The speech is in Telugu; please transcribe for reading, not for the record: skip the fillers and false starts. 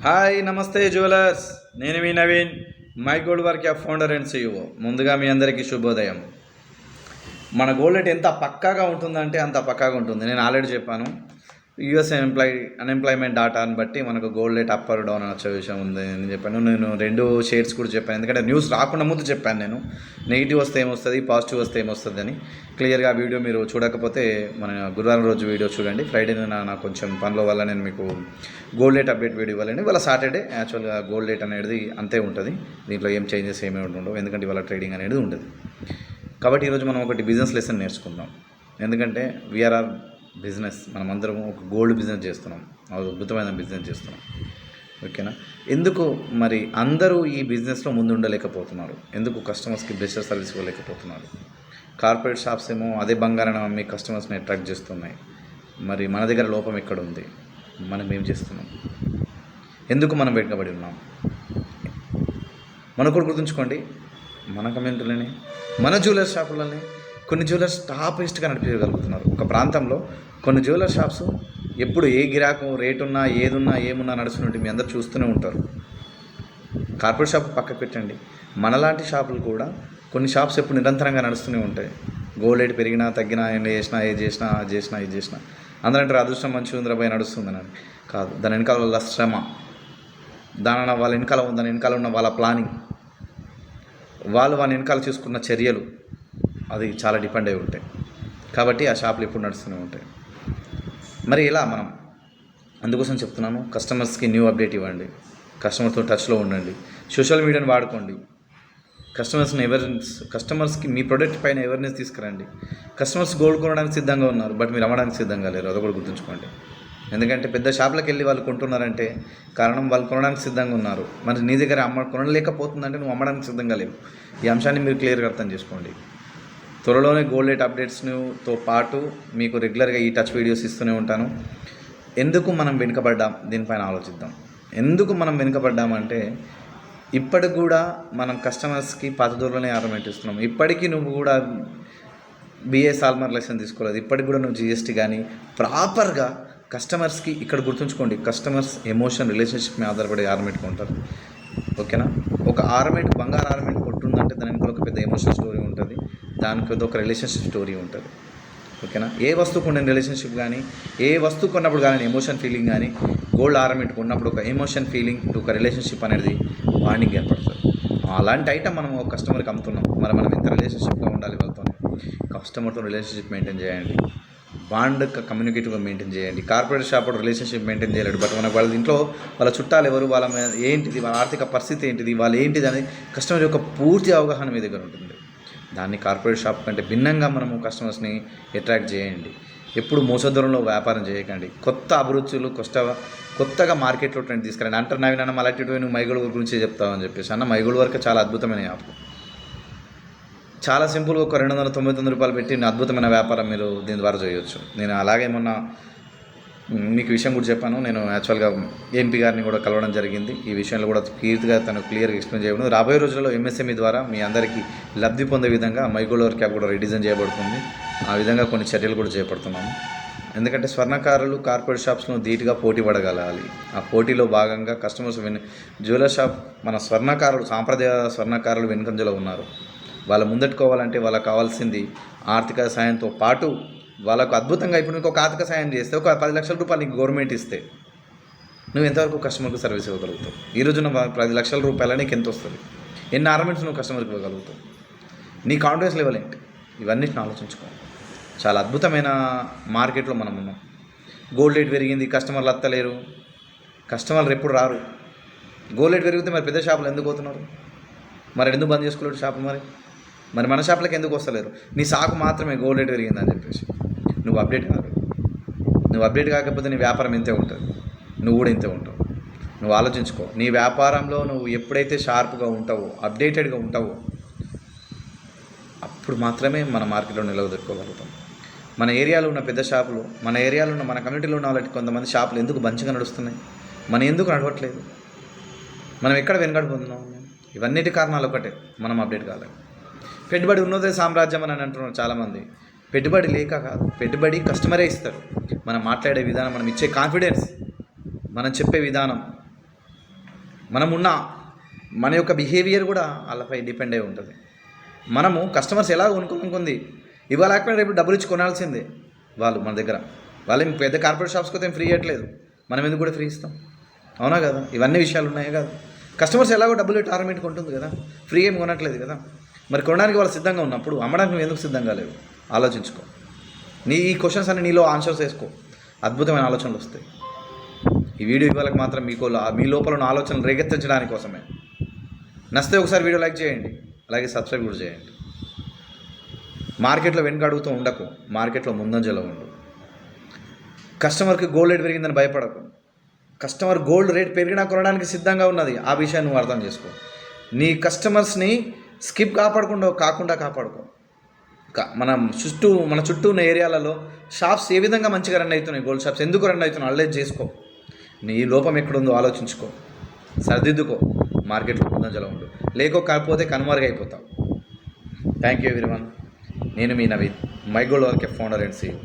హాయ్ నమస్తే జ్యువెలర్స్, నేను మీ Naveen, My Gold Work app founder and CEO. ముందుగా మీ అందరికీ శుభోదయం. మన గోల్డ్ రేట్ ఎంత పక్కాగా ఉంటుందంటే అంత పక్కాగా ఉంటుంది. నేను ఆల్రెడీ చెప్పాను, యూఎస్ అన్ఎంప్లాయ్మెంట్ డాటాని బట్టి మనకు gold rate up or down వచ్చే విషయం ఉంది అని చెప్పాను. నేను రెండు షేర్స్ కూడా చెప్పాను, ఎందుకంటే న్యూస్ రాకుండా ముందు చెప్పాను. నేను నెగిటివ్ వస్తే ఏమొస్తుంది, పాజిటివ్ వస్తే ఏమొస్తుంది అని క్లియర్గా వీడియో మీరు చూడకపోతే మన గురువారం రోజు వీడియో చూడండి. ఫ్రైడే నాకు కొంచెం పనుల వల్ల నేను మీకు గోల్డ్ రేట్ అప్డేట్ వీడియో ఇవ్వాలండి. ఇవాళ సాటర్డే, యాక్చువల్గా గోల్డ్ రేట్ అనేది అంతే ఉంటుంది, దీంట్లో ఏం చేంజెస్ ఏమీ ఉండవు, ఎందుకంటే ఇవాళ ట్రేడింగ్ అనేది ఉండదు. కాబట్టి ఈరోజు మనం ఒకటి బిజినెస్ లెసన్ నేర్చుకుందాం. ఎందుకంటే వీఆర్ఆర్ బిజినెస్, మనం అందరం ఒక గోల్డ్ బిజినెస్ చేస్తున్నాం, అద్భుతమైన బిజినెస్ చేస్తున్నాం. ఓకేనా? ఎందుకు మరి అందరూ ఈ బిజినెస్లో ముందు ఉండలేకపోతున్నారు? ఎందుకు కస్టమర్స్కి బెస్ట్ సర్వీస్ ఇవ్వలేకపోతున్నారు? కార్పొరేట్ షాప్స్ ఏమో అదే బంగారం అమ్మి కస్టమర్స్ని అట్రాక్ట్ చేస్తున్నాయి. మరి మన దగ్గర లోపం ఎక్కడ ఉంది? మనం ఏం చేస్తున్నాం? ఎందుకు మనం వెనుకబడి ఉన్నాం? మన కూడా గుర్తుంచుకోండి, మన కమ్యూనిటీలోనే, మన జ్యువెలర్ షాపులనే కొన్ని జ్యువెలర్స్ టాపెస్ట్గా నడిపించగలుగుతున్నారు. ఒక ప్రాంతంలో కొన్ని జ్యువెలర్ షాప్స్ ఎప్పుడు ఏ గిరాకు రేటు ఉన్నా, ఏదున్నా, ఏమున్నా నడుస్తున్నట్టు మీ అందరు చూస్తూనే ఉంటారు. కార్పొరేట్ షాప్ పక్కకు పెట్టండి, మనలాంటి షాపులు కూడా కొన్ని షాప్స్ ఎప్పుడు నిరంతరంగా నడుస్తూనే ఉంటాయి. గోల్డ్ రేట్ పెరిగినా తగ్గినా, ఏం చేసినా, ఏది చేసినా, అది చేసినా, ఇది చేసినా, అందరంటారు అదృష్టం మంచిగా ఉందిరా పోయి నడుస్తుందని. కాదు, దాని వెనకాల వాళ్ళ శ్రమ, దాని వాళ్ళ వెనకాల ఉన్న వాళ్ళ ప్లానింగ్, వాళ్ళ వెనకాల చూసుకున్న చర్యలు, అది చాలా డిపెండ్ అయి ఉంటాయి. కాబట్టి ఆ షాపులు ఎప్పుడు నడుస్తూనే ఉంటాయి. మరి ఇలా మనం అందుకోసం చెప్తున్నాను, కస్టమర్స్కి న్యూ అప్డేట్ ఇవ్వండి, కస్టమర్స్తో టచ్లో ఉండండి, సోషల్ మీడియాని వాడుకోండి, కస్టమర్స్కి మీ ప్రోడక్ట్ పైన అవేర్నెస్ తీసుకురండి. కస్టమర్స్ గోల్డ్ కొనడానికి సిద్ధంగా ఉన్నారు, బట్ మీరు అమ్మడానికి సిద్ధంగా లేరు, అది కూడా గుర్తుంచుకోండి. ఎందుకంటే పెద్ద షాపులకు వెళ్ళి వాళ్ళు కొంటున్నారంటే కారణం వాళ్ళు కొనడానికి సిద్ధంగా ఉన్నారు. మరి నీ దగ్గర కొనలేకపోతుందంటే నువ్వు అమ్మడానికి సిద్ధంగా లేవు. ఈ అంశాన్ని మీరు క్లియర్గా అర్థం చేసుకోండి. త్వరలోనే గోల్డ్ రేట్ అప్డేట్స్తో పాటు మీకు రెగ్యులర్గా ఈ టచ్ వీడియోస్ ఇస్తూనే ఉంటాను. ఎందుకు మనం వెనుకబడ్డాం, దీనిపైన ఆలోచిద్దాం. ఎందుకు మనం వెనుకబడ్డామంటే, ఇప్పటికి కూడా మనం కస్టమర్స్కి పాత దూరంలోనే ఆర్నమెంట్ ఇస్తున్నాం. ఇప్పటికీ నువ్వు కూడా బిఏ సాల్మర్ లెసన్ తీసుకోలేదు, ఇప్పటికి కూడా నువ్వు జిఎస్టీ కానీ ప్రాపర్గా కస్టమర్స్కి, ఇక్కడ గుర్తుంచుకోండి, కస్టమర్స్ ఎమోషన్ రిలేషన్షిప్ మీద ఆధారపడి ఆర్నమెంట్ కొంటారు. ఓకేనా? ఒక ఆర్నమెంట్, బంగారు ఆర్నమెంట్ కొట్టుందంటే దాని వెనకాల ఒక పెద్ద ఎమోషనల్ స్టోరీ ఉంటుంది, దానికి ఒక రిలేషన్షిప్ స్టోరీ ఉంటుంది. ఓకేనా? ఏ వస్తువు కొన్న రిలేషన్షిప్ కానీ, ఏ వస్తువు కొన్నప్పుడు కానీ ఎమోషన్ ఫీలింగ్ కానీ, గోల్డ్ ఆర్నమెంట్ కొన్నప్పుడు ఒక ఎమోషన్ ఫీలింగ్, ఒక రిలేషన్షిప్ అనేది బాండింగ్ ఏర్పడుతుంది. అలాంటి ఐటమ్ మనం ఒక కస్టమర్కి అమ్ముతున్నాం, మరి మనం ఇంత రిలేషన్షిప్గా ఉండాలి వాళ్ళతో. కస్టమర్తో రిలేషన్షిప్ మెయింటైన్ చేయండి, బాండ్ కమ్యూనికేటివ్గా మెయింటైన్ చేయండి. కార్పొరేట్ షాప్ రిలేషన్షిప్ మెయింటైన్ చేయలేడు, బట్ మనకు వాళ్ళ ఇంట్లో వాళ్ళ చుట్టాలు ఎవరు, వాళ్ళ ఏంటిది, వాళ్ళ ఆర్థిక పరిస్థితి ఏంటిది, వాళ్ళు ఏంటిది అనేది కస్టమర్ యొక్క పూర్తి అవగాహన మీ దగ్గర ఉంటుంది. దాన్ని కార్పొరేట్ షాప్ కంటే భిన్నంగా మనము కస్టమర్స్ని అట్రాక్ట్ చేయండి. ఎప్పుడు మోసదూరంలో వ్యాపారం చేయకండి. కొత్త అభిరుచులు, కొత్తగా మార్కెట్లో ట్రెండ్ తీసుకురండి. అంటారు నవీన్ అలాంటి నువ్వు మైగోల్డ్ వర్క్ గురించి చెప్తావని చెప్పేసి. అన్న, మైగోల్డ్ వర్క్ చాలా అద్భుతమైన యాప్, చాలా సింపుల్గా ఒక 299 రూపాయలు పెట్టి అద్భుతమైన వ్యాపారం మీరు దీని ద్వారా చేయొచ్చు. నేను అలాగే మొన్న మీకు విషయం కూడా చెప్పాను, నేను యాక్చువల్గా ఎంపీ గారిని కూడా కలవడం జరిగింది. ఈ విషయంలో కూడా తను క్లియర్గా ఎక్స్ప్లెయిన్ చేయడం. రాబోయే రోజుల్లో ఎంఎస్ఎంఈ ద్వారా మీ అందరికీ లబ్ధి పొందే విధంగా మైగోల్డ్ వర్క్ యాప్ కూడా రీడిజైన్ చేయబడుతుంది. ఆ విధంగా కొన్ని చర్యలు కూడా చేపడుతున్నాము. ఎందుకంటే స్వర్ణకారులు కార్పొరేట్ షాప్స్లో ధీటుగా పోటీ పడగలగాలి. ఆ పోటీలో భాగంగా కస్టమర్స్ జ్యువెలర్ షాప్, మన స్వర్ణకారులు, సాంప్రదాయ స్వర్ణకారులు వెనుకంజలో ఉన్నారు. వాళ్ళు ముందెట్టుకోవాలంటే వాళ్ళకి కావాల్సింది ఆర్థిక సాయంతో పాటు వాళ్ళకు అద్భుతంగా, ఇప్పుడు నీకు ఒక ఆర్థిక సాయం చేస్తే, ఒక 10 లక్షల రూపాయలు నీకు గవర్నమెంట్ ఇస్తే నువ్వు ఎంతవరకు కస్టమర్కి సర్వీస్ ఇవ్వగలుగుతావు? ఈ రోజున 10 లక్షల రూపాయలు నీకు ఎంత వస్తుంది? ఎన్ని ఆర్నమెంట్స్ నువ్వు కస్టమర్కి ఇవ్వగలుగుతావు? నీ కాన్ఫిడెన్స్ లెవెల్ ఏంటి? ఇవన్నిటిని ఆలోచించుకో. చాలా అద్భుతమైన మార్కెట్లో మనం ఉన్నాం. గోల్డ్ రేట్ పెరిగింది, కస్టమర్లు అత్తలేరు, కస్టమర్లు ఎప్పుడు రారు. గోల్డ్ రేట్ పెరిగితే మరి పెద్ద షాపులు ఎందుకు పోతున్నారు? మరి ఎందుకు బంద్ చేసుకోలేడు షాపు? మరి మన షాపులకు ఎందుకు వస్తలేరు? నీ సాకు మాత్రమే గోల్డ్ రేట్ పెరిగిందని చెప్పేసి నువ్వు అప్డేట్ కాదు. నువ్వు అప్డేట్ కాకపోతే నీ వ్యాపారం ఇంతే ఉంటుంది, నువ్వు కూడా ఇంతే ఉంటావు. నువ్వు ఆలోచించుకో. నీ వ్యాపారంలో నువ్వు ఎప్పుడైతే షార్ప్గా ఉంటావో, అప్డేటెడ్గా ఉంటావో, అప్పుడు మాత్రమే మన మార్కెట్లో నిలదొక్కుకోగలుగుతాం. మన ఏరియాలో ఉన్న పెద్ద షాపులు, మన ఏరియాలో ఉన్న, మన కమ్యూనిటీలో ఉన్న వాళ్ళకి కొంతమంది షాపులు ఎందుకు మంచిగా నడుస్తున్నాయి, మనం ఎందుకు నడవట్లేదు, మనం ఎక్కడ వెనకడిపోతున్నాం? ఇవన్నిటి కారణాలు ఒకటే, మనం అప్డేట్ కాలేదు. పెట్టుబడి ఉన్నదే సామ్రాజ్యం అని అంటున్నారు చాలామంది. పెట్టుబడి లేక కాదు, పెట్టుబడి కస్టమరే ఇస్తారు. మనం మాట్లాడే విధానం, మనం ఇచ్చే కాన్ఫిడెన్స్, మనం చెప్పే విధానం, మన యొక్క బిహేవియర్ కూడా వాళ్ళపై డిపెండ్ అయి ఉంటుంది. మనము కస్టమర్స్ ఎలా కొనుక్కుంది ఇవాళ లేకపోయినా రేపు డబ్బులు ఇచ్చి కొనాల్సిందే వాళ్ళు మన దగ్గర. వాళ్ళేం పెద్ద కార్పొరేట్ షాప్స్కి అయితే ఫ్రీ ఇవ్వట్లేదు, మనం ఎందుకు కూడా ఫ్రీ ఇస్తాం? అవునా కదా? ఇవన్నీ విషయాలు ఉన్నాయి కదా. కస్టమర్స్ ఎలాగో డబ్బులు పెట్టి ఆటోమేటిక్ ఉంటుంది కదా, ఫ్రీ ఏం కొనట్లేదు కదా. మరి కొనడానికి వాళ్ళు సిద్ధంగా ఉన్నప్పుడు అమ్మడానికి నువ్వు ఎందుకు సిద్ధంగా లేవు? ఆలోచించుకో. ఈ క్వశ్చన్స్ అన్ని నీలో ఆన్సర్స్ వేసుకో, అద్భుతమైన ఆలోచనలు వస్తాయి. ఈ వీడియో ఇవాళకి మాత్రం మీ లోపల ఉన్న ఆలోచనలు రేకెత్తించడానికి కోసమే. నచ్చితే ఒకసారి వీడియో లైక్ చేయండి, అలాగే సబ్స్క్రైబ్ కూడా చేయండి. మార్కెట్లో వెనుక అడుగుతూ ఉండకు, మార్కెట్లో ముందంజలో ఉండు. కస్టమర్కి గోల్డ్ రేట్ పెరిగిందని భయపడకు. కస్టమర్ గోల్డ్ రేట్ పెరిగినా కొనడానికి సిద్ధంగా ఉన్నది, ఆ విషయాన్ని నువ్వు అర్థం చేసుకో. నీ కస్టమర్స్ని స్కిప్ కాకుండా కాపాడుకో. మన చుట్టూ ఉన్న ఏరియాలలో షాప్స్ ఏ విధంగా మంచిగా రన్ అవుతున్నాయి, గోల్డ్ షాప్స్ ఎందుకు రన్ అవుతున్నాయి అల్లే చేసుకో. నీ లోపం ఎక్కడుందో ఆలోచించుకో, సరిదిద్దుకో, మార్కెట్లో ముందంజలో ఉండు. కాకపోతే కనుమరుగైపోతావు. Thank you everyone. నేను మీ Naveen, My Gold Work founder and CEO.